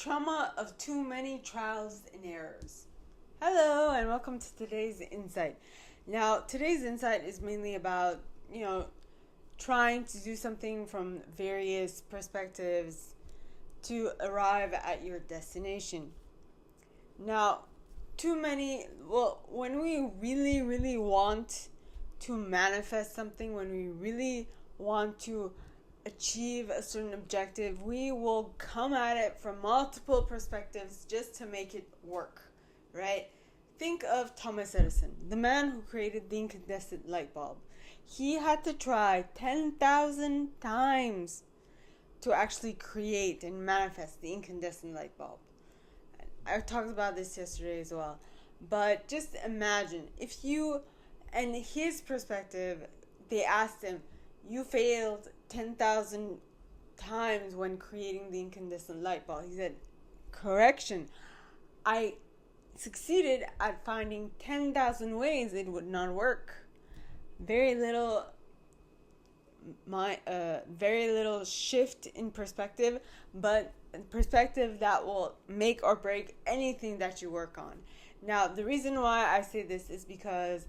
trauma of too many trials and errors. Hello, and welcome to today's insight. Now, today's insight is mainly about, trying to do something from various perspectives to arrive at your destination. Now, when we really, really want to manifest something, when we really want to achieve a certain objective, we will come at it from multiple perspectives just to make it work, right? Think of Thomas Edison, the man who created the incandescent light bulb. He had to try 10,000 times to actually create and manifest the incandescent light bulb. I talked about this yesterday as well. But just imagine if you, and his perspective, they asked him, you failed 10,000 times when creating the incandescent light bulb. He said, correction, I succeeded at finding 10,000 ways it would not work. Very little shift in perspective, but perspective that will make or break anything that you work on. Now, the reason why I say this is because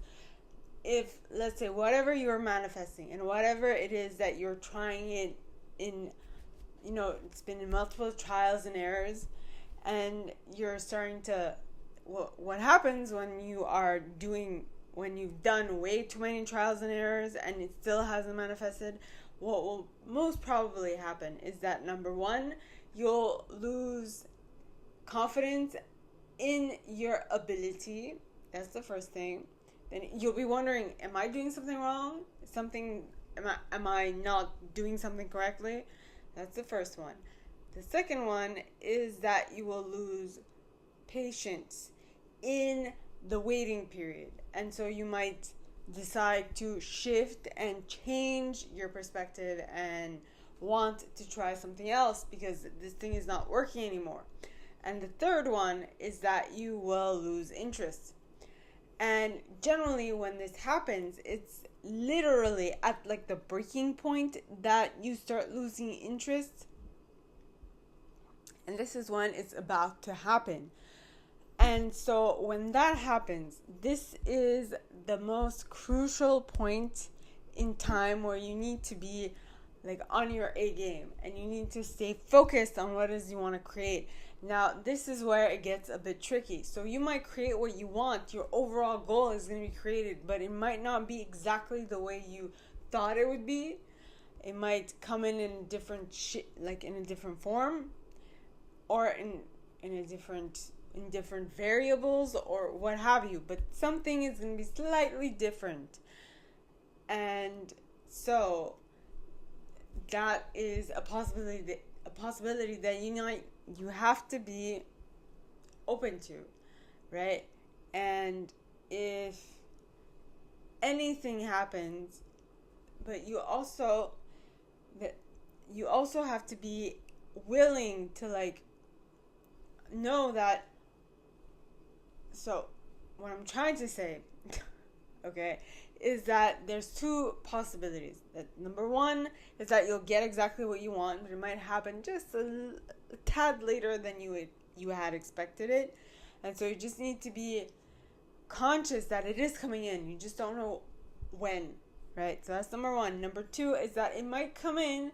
if, let's say, whatever you're manifesting and whatever it is that you're trying it in, it's been in multiple trials and errors, and you're starting to, what happens when you've done way too many trials and errors and it still hasn't manifested, what will most probably happen is that, number one, you'll lose confidence in your ability. That's the first thing. Then you'll be wondering, am I doing something wrong? Am I not doing something correctly? That's the first one. The second one is that you will lose patience in the waiting period. And so you might decide to shift and change your perspective and want to try something else because this thing is not working anymore. And the third one is that you will lose interest. And generally when this happens, it's literally at the breaking point that you start losing interest. And this is when it's about to happen. And so when that happens, this is the most crucial point in time where you need to be on your A game and you need to stay focused on what it is you want to create. Now, this is where it gets a bit tricky. So you might create what you want. Your overall goal is going to be created, but it might not be exactly the way you thought it would be. It might come in a different in a different form, or in different variables or what have you. But something is going to be slightly different, and so that is a possibility. That you have to be open to, right? And if anything happens, but you also have to be willing to know that. So what I'm trying to say, okay, is that there's two possibilities. That number one is that you'll get exactly what you want, but it might happen just a tad later than you had expected it. And so you just need to be conscious that it is coming in. You just don't know when, right? So that's number one. Number two is that it might come in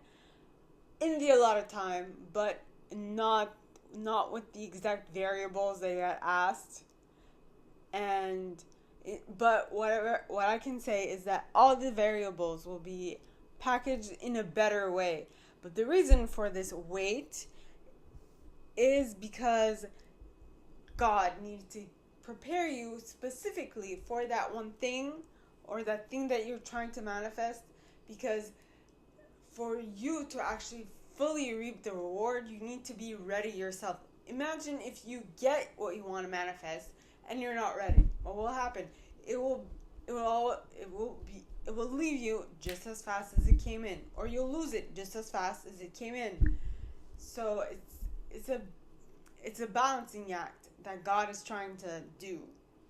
the allotted time, but not with the exact variables that you had asked. But what I can say is that all the variables will be packaged in a better way. But the reason for this wait is because God needed to prepare you specifically for that one thing or that thing that you're trying to manifest, because for you to actually fully reap the reward, you need to be ready yourself. Imagine if you get what you want to manifest and you're not ready. What will happen? It will leave you just as fast as it came in, or you'll lose it just as fast as it came in. So it's a balancing act that God is trying to do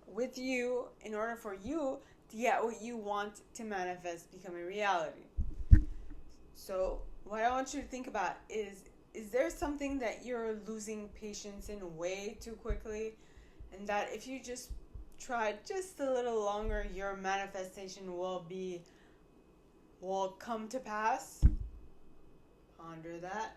with you in order for you to get what you want to manifest become a reality. So what I want you to think about is is there something that you're losing patience in way too quickly? And that if you just try just a little longer, your manifestation will come to pass? Ponder that.